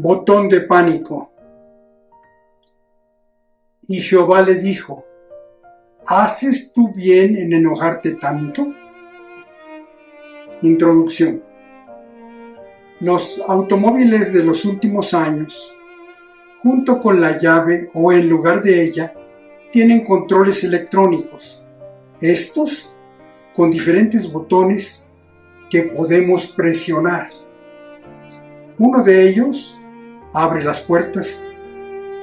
Botón de pánico. Y Jehová le dijo: ¿haces tú bien en enojarte tanto? Introducción. Los automóviles de los últimos años, junto con la llave o en lugar de ella, tienen controles electrónicos. Estos con diferentes botones que podemos presionar. Uno de ellos abre las puertas,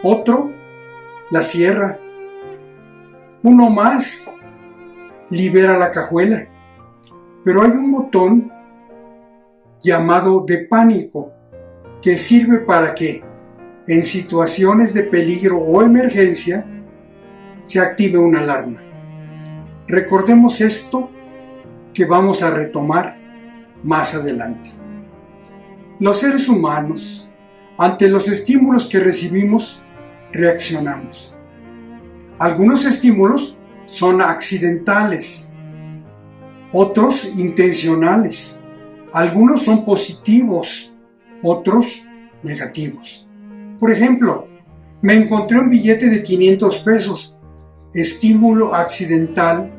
otro las cierra, uno más libera la cajuela, pero hay un botón llamado de pánico que sirve para que en situaciones de peligro o emergencia se active una alarma. Recordemos esto que vamos a retomar más adelante. Los seres humanos, ante los estímulos que recibimos, reaccionamos. Algunos estímulos son accidentales, otros intencionales, algunos son positivos, otros negativos. Por ejemplo, me encontré un billete de 500 pesos, estímulo accidental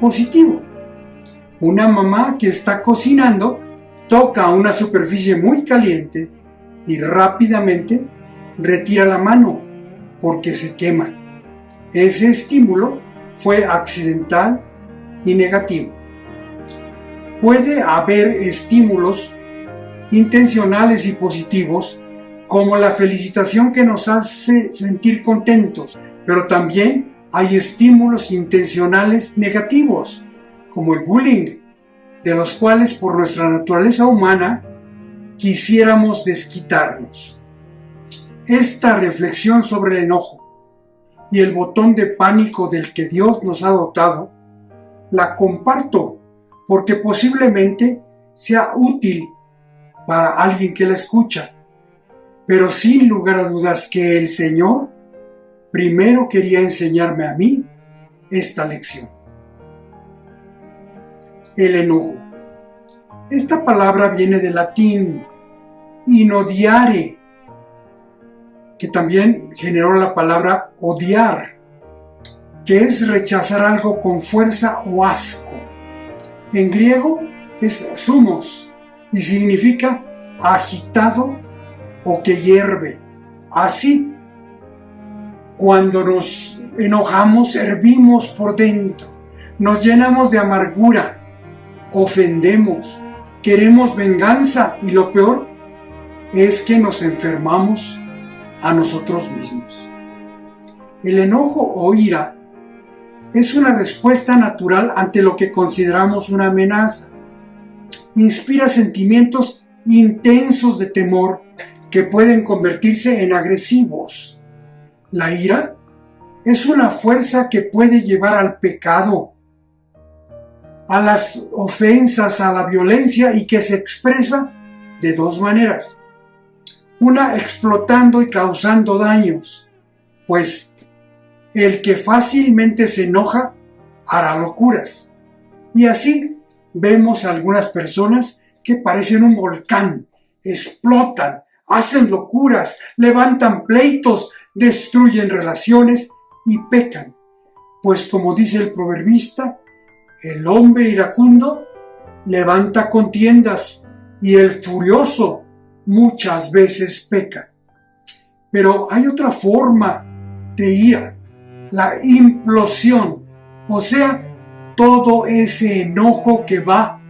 positivo. Una mamá que está cocinando toca una superficie muy caliente y rápidamente retira la mano porque se quema. Ese estímulo fue accidental y negativo. Puede haber estímulos intencionales y positivos, como la felicitación que nos hace sentir contentos, pero también hay estímulos intencionales negativos, como el bullying, de los cuales por nuestra naturaleza humana quisiéramos desquitarnos. Esta reflexión sobre el enojo y el botón de pánico del que Dios nos ha dotado, la comparto porque posiblemente sea útil para alguien que la escucha, pero sin lugar a dudas que el Señor primero quería enseñarme a mí esta lección. El enojo. Esta palabra viene del latín inodiare, que también generó la palabra odiar, que es rechazar algo con fuerza o asco. En griego es thumos y significa agitado o que hierve. Así, cuando nos enojamos, hervimos por dentro, nos llenamos de amargura, ofendemos, queremos venganza y lo peor es que nos enfermamos a nosotros mismos. El enojo o ira es una respuesta natural ante lo que consideramos una amenaza. Inspira sentimientos intensos de temor que pueden convertirse en agresivos. La ira es una fuerza que puede llevar al pecado, a las ofensas, a la violencia, y que se expresa de dos maneras. Una, explotando y causando daños, pues el que fácilmente se enoja hará locuras. Y así vemos a algunas personas que parecen un volcán, explotan, hacen locuras, levantan pleitos, destruyen relaciones y pecan. Pues como dice el proverbista, el hombre iracundo levanta contiendas y el furioso muchas veces peca. Pero hay otra forma de ira, la implosión, o sea, todo ese enojo que va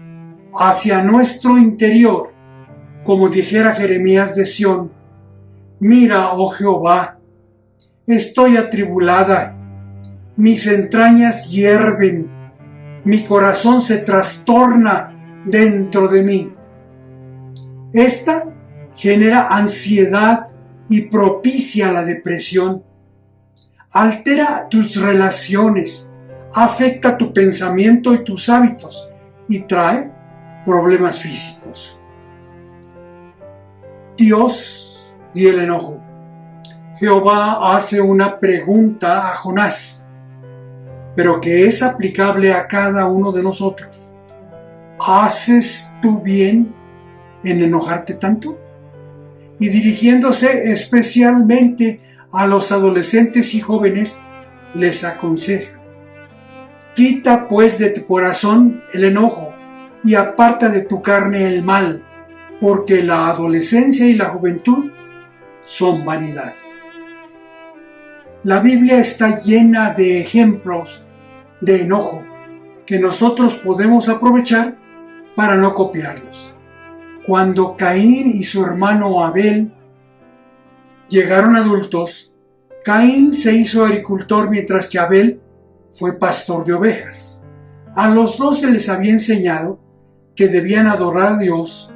hacia nuestro interior, como dijera Jeremías de Sión: mira, oh Jehová, estoy atribulada, mis entrañas hierven, mi corazón se trastorna dentro de mí. Esta genera ansiedad y propicia la depresión. Altera tus relaciones, afecta tu pensamiento y tus hábitos y trae problemas físicos. Dios y el enojo. Jehová hace una pregunta a Jonás, pero que es aplicable a cada uno de nosotros. ¿Haces tú bien en enojarte tanto? y dirigiéndose especialmente a los adolescentes y jóvenes, les aconseja: quita pues de tu corazón el enojo y aparta de tu carne el mal, porque la adolescencia y la juventud son vanidad. La Biblia está llena de ejemplos de enojo que nosotros podemos aprovechar para no copiarlos. Cuando Caín y su hermano Abel llegaron adultos, Caín se hizo agricultor mientras que Abel fue pastor de ovejas. A los dos se les había enseñado que debían adorar a Dios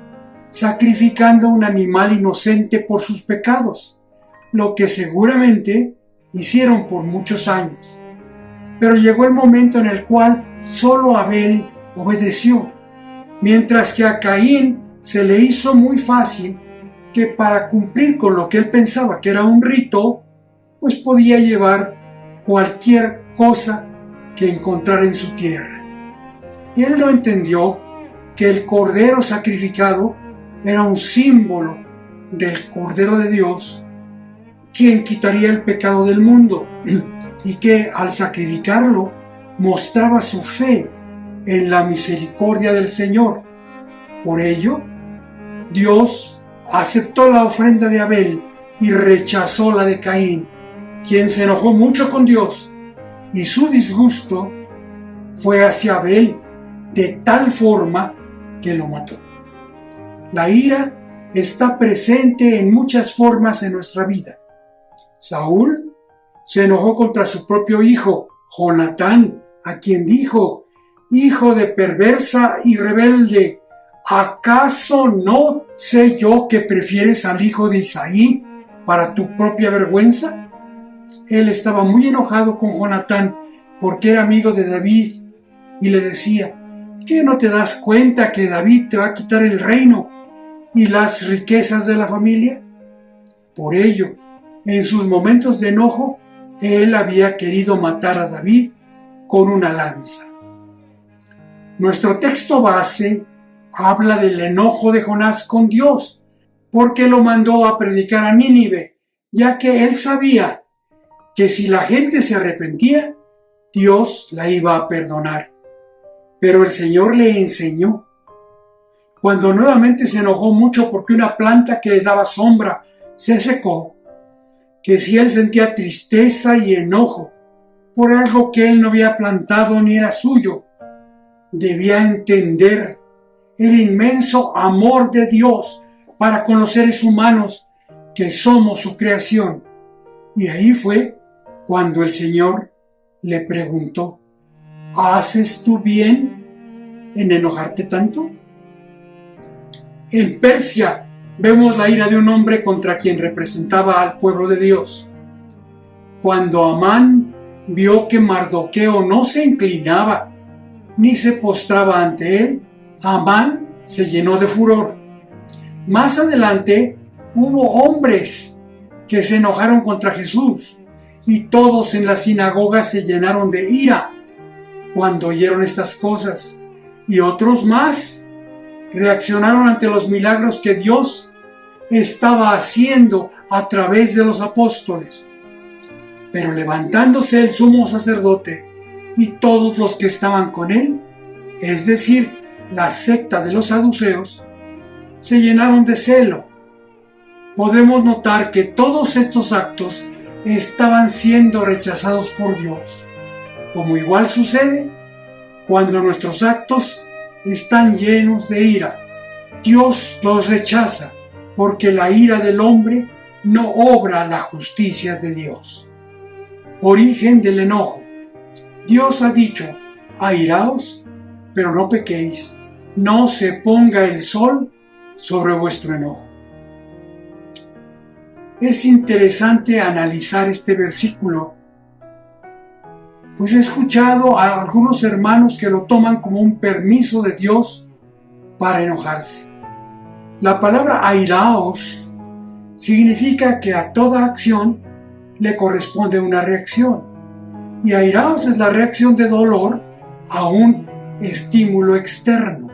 sacrificando un animal inocente por sus pecados, lo que seguramente hicieron por muchos años. Pero llegó el momento en el cual solo Abel obedeció, mientras que a Caín se le hizo muy fácil que para cumplir con lo que él pensaba que era un rito, pues podía llevar cualquier cosa que encontrara en su tierra. Y él no entendió que el cordero sacrificado era un símbolo del Cordero de Dios, quien quitaría el pecado del mundo, y que al sacrificarlo mostraba su fe en la misericordia del Señor. Por ello, Dios aceptó la ofrenda de Abel y rechazó la de Caín, quien se enojó mucho con Dios, y su disgusto fue hacia Abel de tal forma que lo mató. La ira está presente en muchas formas en nuestra vida. Saúl se enojó contra su propio hijo, Jonatán, a quien dijo: hijo de perversa y rebelde, ¿acaso no sé yo que prefieres al hijo de Isaí para tu propia vergüenza? Él estaba muy enojado con Jonatán porque era amigo de David y le decía: ¿qué no te das cuenta que David te va a quitar el reino y las riquezas de la familia? Por ello, en sus momentos de enojo, él había querido matar a David con una lanza. Nuestro texto base habla del enojo de Jonás con Dios, porque lo mandó a predicar a Nínive, ya que él sabía que si la gente se arrepentía, Dios la iba a perdonar. Pero el Señor le enseñó. Cuando nuevamente se enojó mucho porque una planta que le daba sombra se secó, que si él sentía tristeza y enojo por algo que él no había plantado ni era suyo, debía entender el inmenso amor de Dios para con los seres humanos que somos su creación. Y ahí fue cuando el Señor le preguntó: ¿haces tú bien en enojarte tanto? En Persia vemos la ira de un hombre contra quien representaba al pueblo de Dios. Cuando Amán vio que Mardoqueo no se inclinaba ni se postraba ante él, Amán se llenó de furor. Más adelante hubo hombres que se enojaron contra Jesús, y todos en la sinagoga se llenaron de ira cuando oyeron estas cosas, y otros más reaccionaron ante los milagros que Dios estaba haciendo a través de los apóstoles. Pero levantándose el sumo sacerdote y todos los que estaban con él, es decir, la secta de los saduceos, se llenaron de celo. Podemos notar que todos estos actos estaban siendo rechazados por Dios, como igual sucede cuando nuestros actos están llenos de ira. Dios los rechaza porque la ira del hombre no obra la justicia de Dios. Origen del enojo. Dios ha dicho: airaos, pero no pequéis, no se ponga el sol sobre vuestro enojo. Es interesante analizar este versículo, pues he escuchado a algunos hermanos que lo toman como un permiso de Dios para enojarse. La palabra airaos significa que a toda acción le corresponde una reacción, y airaos es la reacción de dolor a un estímulo externo,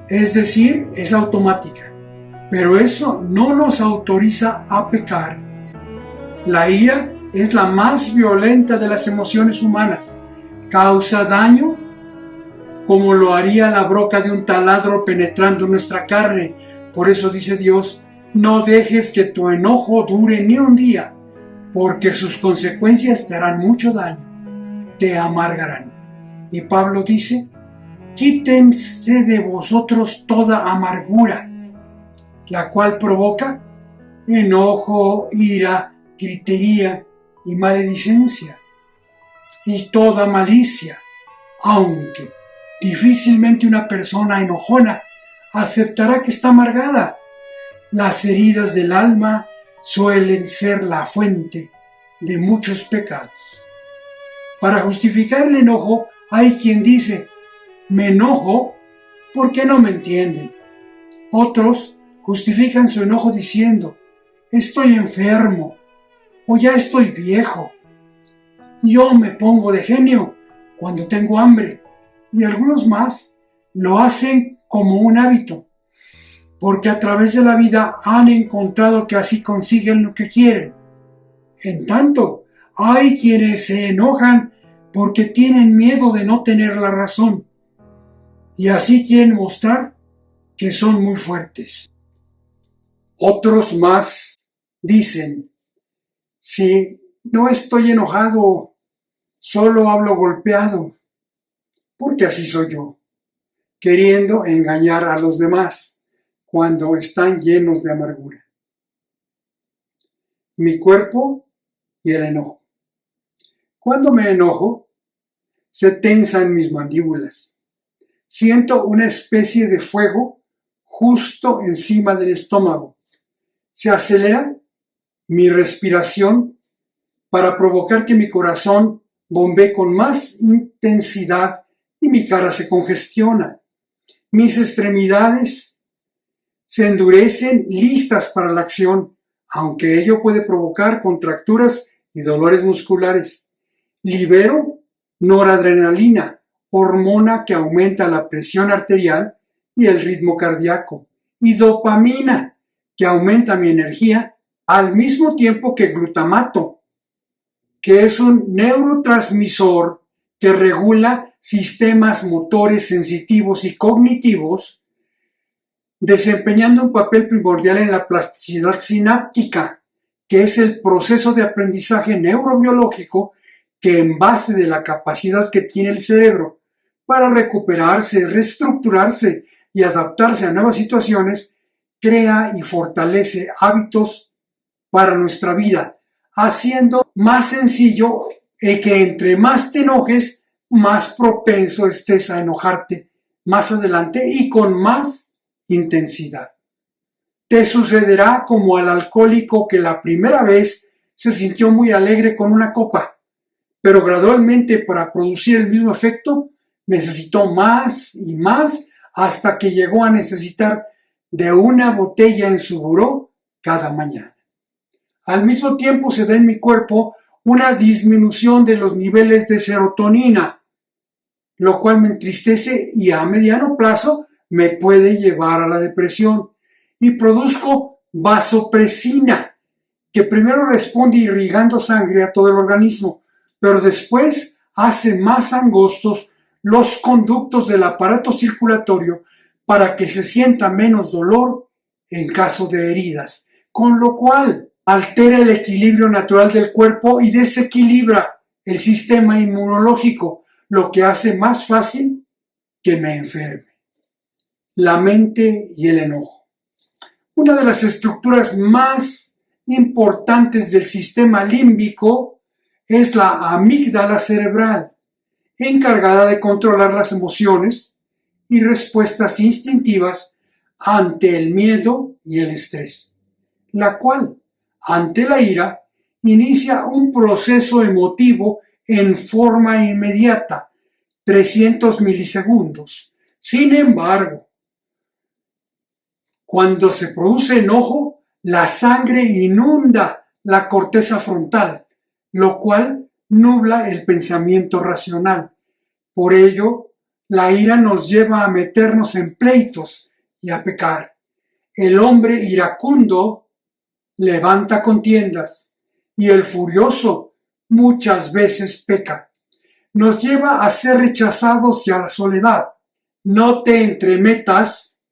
es decir, es automática. pero eso no nos autoriza a pecar. La ira es la más violenta de las emociones humanas. Causa daño como lo haría la broca de un taladro penetrando nuestra carne. Por eso dice Dios, no dejes que tu enojo dure ni un día, porque sus consecuencias te harán mucho daño, te amargarán. Y Pablo dice, quítense de vosotros toda amargura, la cual provoca enojo, ira, gritería y maledicencia, y toda malicia, aunque difícilmente una persona enojona aceptará que está amargada. Las heridas del alma suelen ser la fuente de muchos pecados. Para justificar el enojo, hay quien dice, me enojo porque no me entienden. Otros justifican su enojo diciendo, estoy enfermo o ya estoy viejo. Yo me pongo de genio cuando tengo hambre. Y algunos más lo hacen como un hábito, porque a través de la vida han encontrado que así consiguen lo que quieren. En tanto, hay quienes se enojan porque tienen miedo de no tener la razón, y así quieren mostrar que son muy fuertes. Otros más dicen, si no estoy enojado, solo hablo golpeado, porque así soy yo, queriendo engañar a los demás cuando están llenos de amargura. Mi cuerpo y el enojo. Cuando me enojo, se tensan mis mandíbulas. Siento una especie de fuego justo encima del estómago. Se acelera mi respiración para provocar que mi corazón bombee con más intensidad y mi cara se congestiona. Mis extremidades se endurecen listas para la acción, aunque ello puede provocar contracturas y dolores musculares. Libero noradrenalina, hormona que aumenta la presión arterial y el ritmo cardíaco, y dopamina, que aumenta mi energía, al mismo tiempo que glutamato, que es un neurotransmisor que regula sistemas motores sensitivos y cognitivos, desempeñando un papel primordial en la plasticidad sináptica, que es el proceso de aprendizaje neurobiológico que, en base de la capacidad que tiene el cerebro para recuperarse, reestructurarse y adaptarse a nuevas situaciones, crea y fortalece hábitos para nuestra vida, haciendo más sencillo que entre más te enojes, más propenso estés a enojarte más adelante y con más intensidad. Te sucederá como al alcohólico que la primera vez se sintió muy alegre con una copa, pero gradualmente, para producir el mismo efecto, necesitó más y más hasta que llegó a necesitar de una botella en su buró cada mañana. Al mismo tiempo se da en mi cuerpo una disminución de los niveles de serotonina, lo cual me entristece y a mediano plazo me puede llevar a la depresión. Y produzco vasopresina, que primero responde irrigando sangre a todo el organismo, pero después hace más angostos los conductos del aparato circulatorio para que se sienta menos dolor en caso de heridas, con lo cual altera el equilibrio natural del cuerpo y desequilibra el sistema inmunológico, lo que hace más fácil que me enferme. La mente y el enojo. Una de las estructuras más importantes del sistema límbico es la amígdala cerebral, encargada de controlar las emociones y respuestas instintivas ante el miedo y el estrés, la cual, ante la ira, inicia un proceso emotivo en forma inmediata, 300 milisegundos. Sin embargo, cuando se produce enojo, la sangre inunda la corteza frontal, lo cual nubla el pensamiento racional. Por ello, la ira nos lleva a meternos en pleitos y a pecar. El hombre iracundo levanta contiendas y el furioso muchas veces peca. Nos lleva a ser rechazados y a la soledad. No te entremetas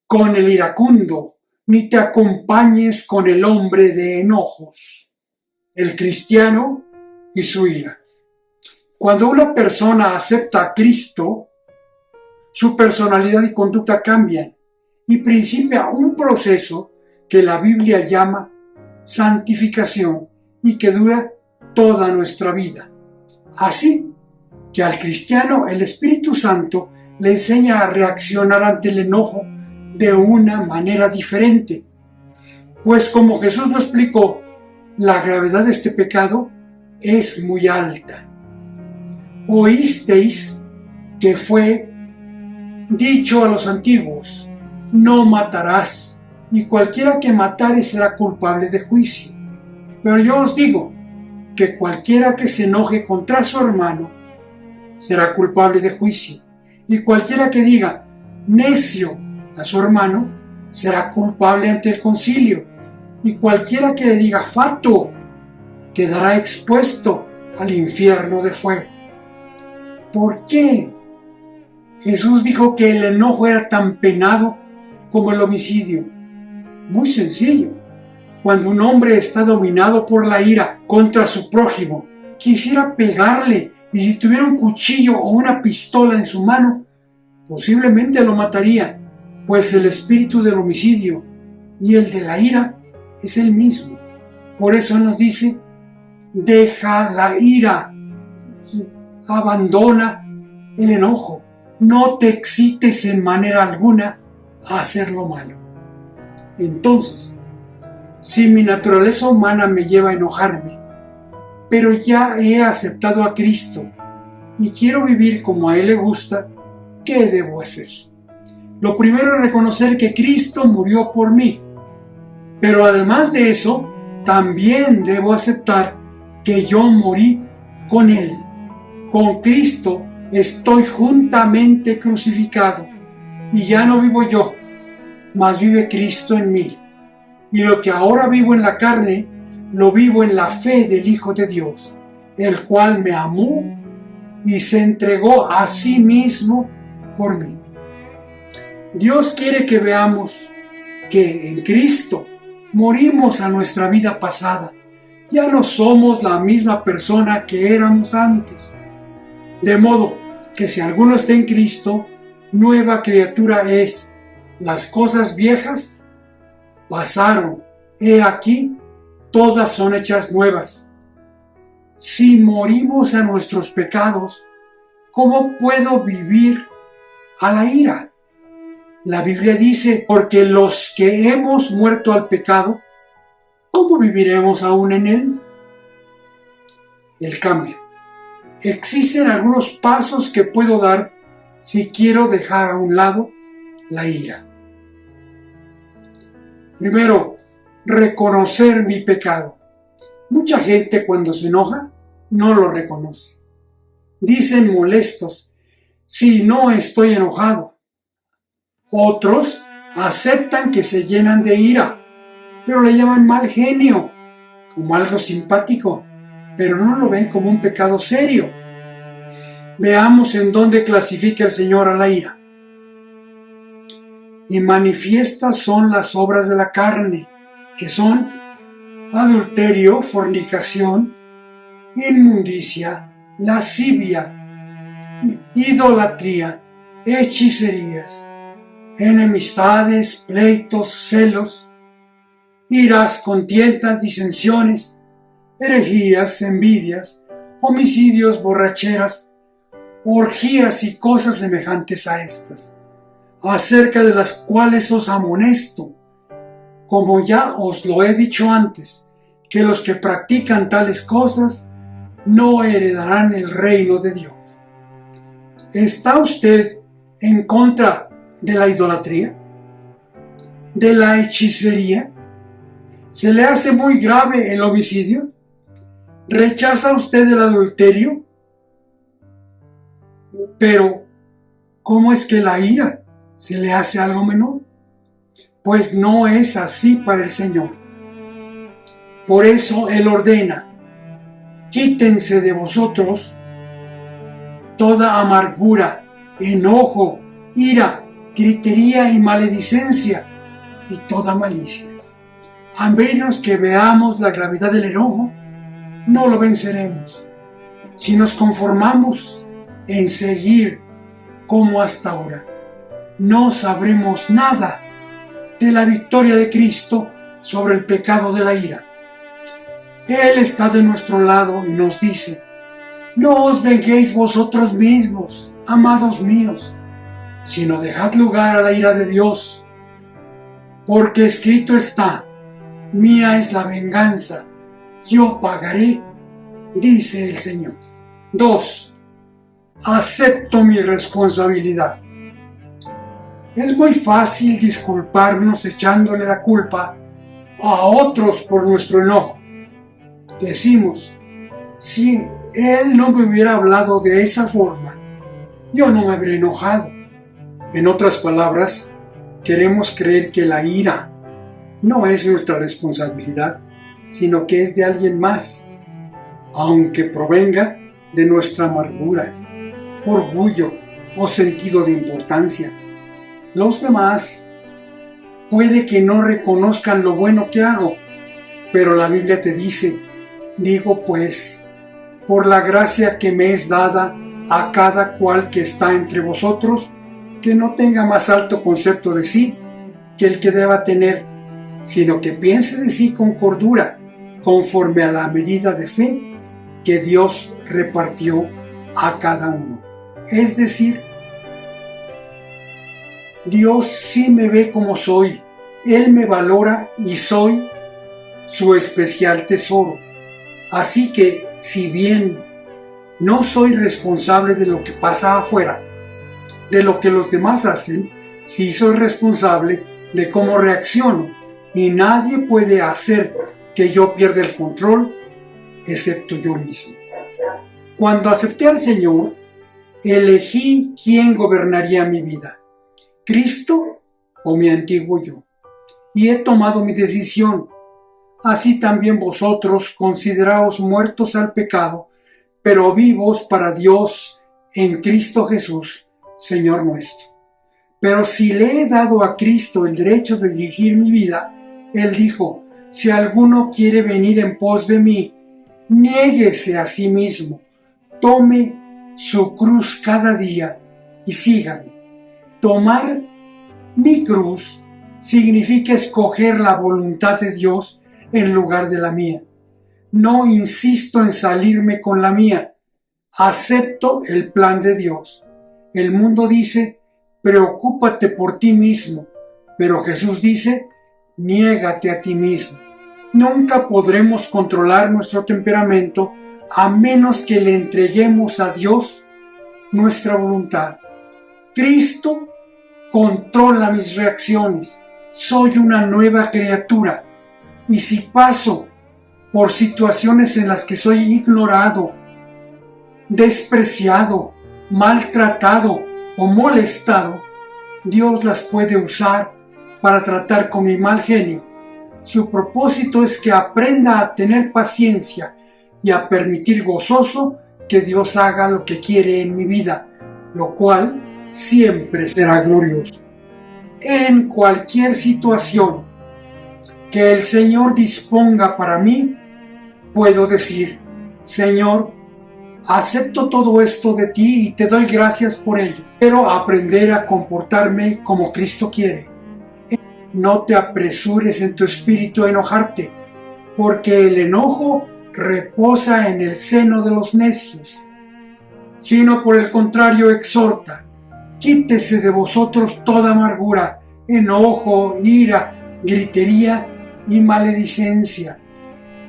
con el iracundo, ni te acompañes con el hombre de enojos. El cristiano y su ira. Cuando una persona acepta a Cristo, su personalidad y conducta cambian y principia un proceso que la Biblia llama santificación y que dura toda nuestra vida. Así que al cristiano el Espíritu Santo le enseña a reaccionar ante el enojo de una manera diferente. Pues como Jesús lo explicó, la gravedad de este pecado es muy alta. Oísteis que fue dicho a los antiguos, no matarás, y cualquiera que matare será culpable de juicio. Pero yo os digo que cualquiera que se enoje contra su hermano será culpable de juicio, y cualquiera que diga necio a su hermano será culpable ante el concilio, y cualquiera que le diga fatuo quedará expuesto al infierno de fuego. ¿Por qué? Jesús dijo que el enojo era tan penado como el homicidio. Muy sencillo. Cuando un hombre está dominado por la ira contra su prójimo, quisiera pegarle, y si tuviera un cuchillo o una pistola en su mano, posiblemente lo mataría, pues el espíritu del homicidio y el de la ira es el mismo. Por eso nos dice, deja la ira, abandona el enojo, no te excites en manera alguna a hacer lo malo. Entonces, si mi naturaleza humana me lleva a enojarme, pero ya he aceptado a Cristo y quiero vivir como a Él le gusta, ¿qué debo hacer? Lo primero es reconocer que Cristo murió por mí, pero además de eso, también debo aceptar que yo morí con Él. Con Cristo estoy juntamente crucificado, y ya no vivo yo, mas vive Cristo en mí. Y lo que ahora vivo en la carne, lo vivo en la fe del Hijo de Dios, el cual me amó y se entregó a sí mismo por mí. Dios quiere que veamos que en Cristo morimos a nuestra vida pasada. Ya no somos la misma persona que éramos antes. De modo que si alguno está en Cristo, nueva criatura es. Las cosas viejas pasaron. He aquí, todas son hechas nuevas. Si morimos a nuestros pecados, ¿cómo puedo vivir a la ira? La Biblia dice, porque los que hemos muerto al pecado, ¿cómo viviremos aún en él? El cambio. Existen algunos pasos que puedo dar si quiero dejar a un lado la ira. Primero, reconocer mi pecado. Mucha gente cuando se enoja no lo reconoce. Dicen molestos, si no estoy enojado. Otros aceptan que se llenan de ira, pero le llaman mal genio, como algo simpático, pero no lo ven como un pecado serio. Veamos en dónde clasifica el Señor a la ira. Y manifiestas son las obras de la carne, que son adulterio, fornicación, inmundicia, lascivia, idolatría, hechicerías, enemistades, pleitos, celos, iras, contiendas, disensiones, herejías, envidias, homicidios, borracheras, orgías y cosas semejantes a estas, acerca de las cuales os amonesto, como ya os lo he dicho antes, que los que practican tales cosas no heredarán el reino de Dios. ¿Está usted en contra de la idolatría? ¿De la hechicería? ¿Se le hace muy grave el homicidio? ¿Rechaza usted el adulterio? Pero, ¿cómo es que la ira se le hace algo menor? pues no es así para el Señor. Por eso Él ordena: quítense de vosotros toda amargura, enojo, ira, gritería y maledicencia y toda malicia. A menos que veamos la gravedad del enojo, no lo venceremos. Si nos conformamos en seguir como hasta ahora, no sabremos nada de la victoria de Cristo sobre el pecado de la ira. Él está de nuestro lado y nos dice: no os venguéis vosotros mismos, amados míos, sino dejad lugar a la ira de Dios, porque escrito está: mía es la venganza, yo pagaré, dice el Señor. 2. Acepto mi responsabilidad. Es muy fácil disculparnos echándole la culpa a otros por nuestro enojo. Decimos: si él no me hubiera hablado de esa forma, yo no me habría enojado. En otras palabras, queremos creer que la ira no es nuestra responsabilidad, sino que es de alguien más, aunque provenga de nuestra amargura, orgullo o sentido de importancia. Los demás puede que no reconozcan lo bueno que hago, pero la Biblia te dice: digo pues, por la gracia que me es dada a cada cual que está entre vosotros, que no tenga más alto concepto de sí que el que deba tener, sino que piense de sí con cordura, conforme a la medida de fe que Dios repartió a cada uno. Es decir, Dios sí me ve como soy, Él me valora y soy su especial tesoro. Así que, si bien no soy responsable de lo que pasa afuera, de lo que los demás hacen, sí soy responsable de cómo reacciono, y nadie puede hacer que yo pierda el control, excepto yo mismo. Cuando acepté al Señor, elegí quién gobernaría mi vida: Cristo o mi antiguo yo, y he tomado mi decisión. Así también vosotros consideraos muertos al pecado, pero vivos para Dios en Cristo Jesús, Señor nuestro. Pero si le he dado a Cristo el derecho de dirigir mi vida, Él dijo: si alguno quiere venir en pos de mí, niéguese a sí mismo, tome su cruz cada día y sígame. Tomar mi cruz significa escoger la voluntad de Dios en lugar de la mía. No insisto en salirme con la mía. Acepto el plan de Dios. El mundo dice: preocúpate por ti mismo, pero Jesús dice: niégate a ti mismo. Nunca podremos controlar nuestro temperamento a menos que le entreguemos a Dios nuestra voluntad. Cristo controla mis reacciones. Soy una nueva criatura. Y si paso por situaciones en las que soy ignorado, despreciado, maltratado o molestado, Dios las puede usar para tratar con mi mal genio. Su propósito es que aprenda a tener paciencia y a permitir gozoso que Dios haga lo que quiere en mi vida, lo cual siempre será glorioso. En cualquier situación que el Señor disponga para mí, puedo decir: Señor, acepto todo esto de ti y te doy gracias por ello. Quiero aprender a comportarme como Cristo quiere. No te apresures en tu espíritu a enojarte, porque el enojo reposa en el seno de los necios, sino por el contrario exhorta: quítese de vosotros toda amargura, enojo, ira, gritería y maledicencia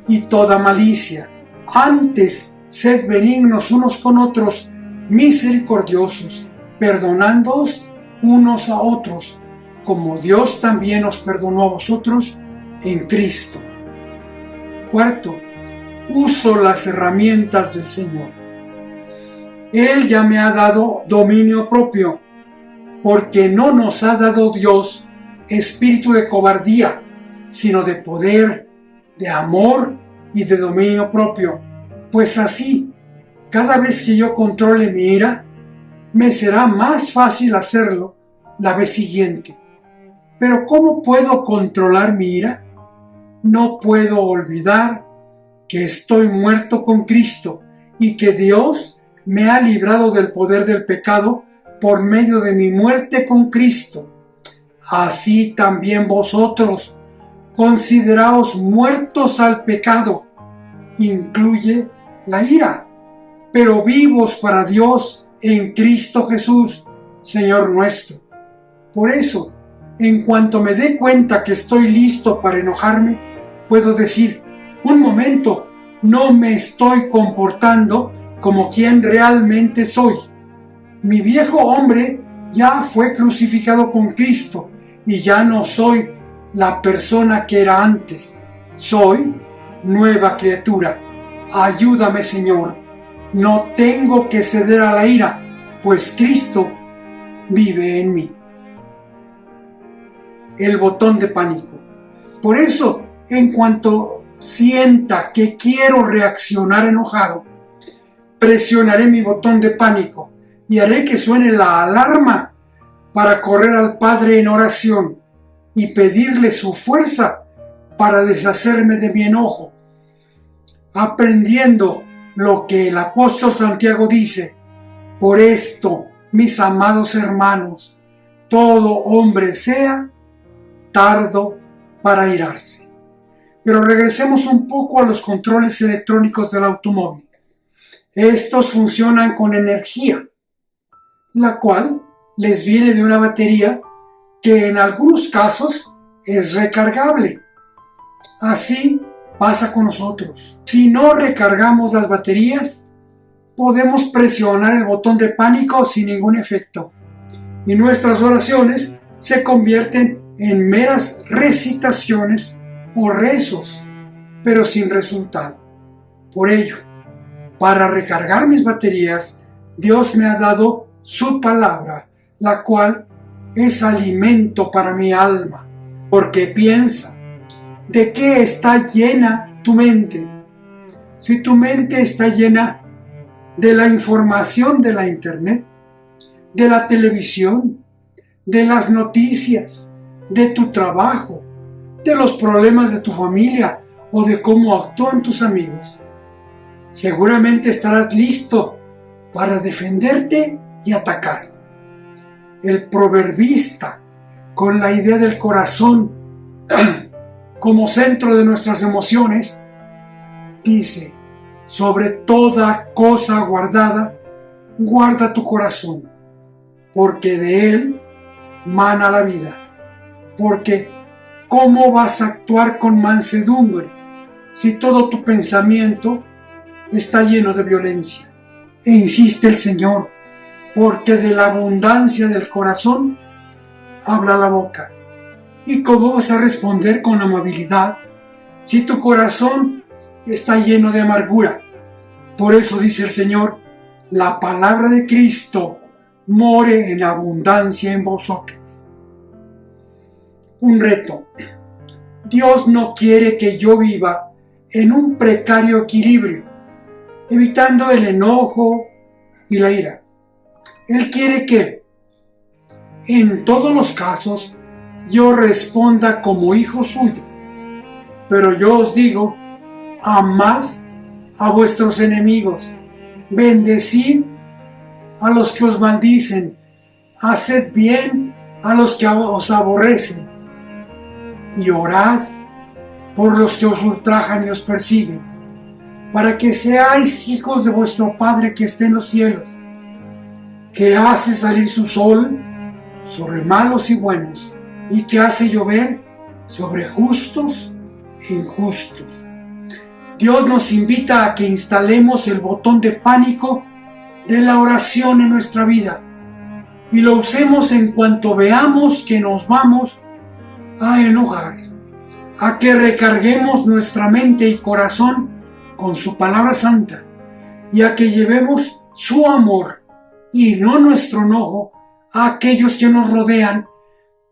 y toda malicia. Antes, sed benignos unos con otros, misericordiosos, perdonándoos unos a otros, como Dios también os perdonó a vosotros en Cristo. 4. Uso las herramientas del Señor. Él ya me ha dado dominio propio, porque no nos ha dado Dios espíritu de cobardía, sino de poder, de amor y de dominio propio. Pues así, cada vez que yo controle mi ira, me será más fácil hacerlo la vez siguiente. Pero ¿cómo puedo controlar mi ira? No puedo olvidar que estoy muerto con Cristo y que Dios me ha librado del poder del pecado por medio de mi muerte con Cristo. Así también vosotros, consideraos muertos al pecado, incluye la ira, pero vivos para Dios en Cristo Jesús, Señor nuestro. Por eso, en cuanto me dé cuenta que estoy listo para enojarme, puedo decir: un momento, no me estoy comportando como quien realmente soy. Mi viejo hombre ya fue crucificado con Cristo y ya no soy la persona que era antes. Soy nueva criatura. Ayúdame, Señor. No tengo que ceder a la ira, pues Cristo vive en mí. El botón de pánico. Por eso, en cuanto sienta que quiero reaccionar enojado, presionaré mi botón de pánico y haré que suene la alarma para correr al Padre en oración y pedirle su fuerza para deshacerme de mi enojo, aprendiendo lo que el apóstol Santiago dice: por esto, mis amados hermanos, todo hombre sea tardo para irarse. Pero regresemos un poco a los controles electrónicos del automóvil. Estos funcionan con energía, la cual les viene de una batería que en algunos casos es recargable. Así pasa con nosotros. Si no recargamos las baterías, podemos presionar el botón de pánico sin ningún efecto, y nuestras oraciones se convierten en meras recitaciones o rezos, pero sin resultado. Por ello, para recargar mis baterías, Dios me ha dado su palabra, la cual es alimento para mi alma, porque piensa: ¿de qué está llena tu mente? Si tu mente está llena de la información de la internet, de la televisión, de las noticias, de tu trabajo, de los problemas de tu familia o de cómo actúan tus amigos, seguramente estarás listo para defenderte y atacar. El proverbista, con la idea del corazón como centro de nuestras emociones, dice: sobre toda cosa guardada, guarda tu corazón, porque de él mana la vida. Porque ¿cómo vas a actuar con mansedumbre si todo tu pensamiento está lleno de violencia? E insiste el Señor: porque de la abundancia del corazón habla la boca. ¿Y cómo vas a responder con amabilidad si tu corazón está lleno de amargura? Por eso dice el Señor: la palabra de Cristo more en abundancia en vosotros. Un reto. Dios no quiere que yo viva en un precario equilibrio, evitando el enojo y la ira. Él quiere que, en todos los casos, yo responda como hijo suyo. Pero yo os digo: amad a vuestros enemigos, bendecid a los que os maldicen, haced bien a los que os aborrecen, y orad por los que os ultrajan y os persiguen, para que seáis hijos de vuestro Padre que está en los cielos, que hace salir su sol sobre malos y buenos, y que hace llover sobre justos e injustos. Dios nos invita a que instalemos el botón de pánico de la oración en nuestra vida y lo usemos en cuanto veamos que nos vamos a enojar, a que recarguemos nuestra mente y corazón con su palabra santa y a que llevemos su amor y no nuestro enojo a aquellos que nos rodean,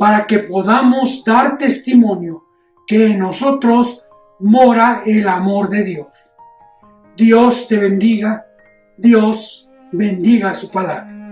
para que podamos dar testimonio que en nosotros mora el amor de Dios. Dios te bendiga, Dios bendiga su palabra.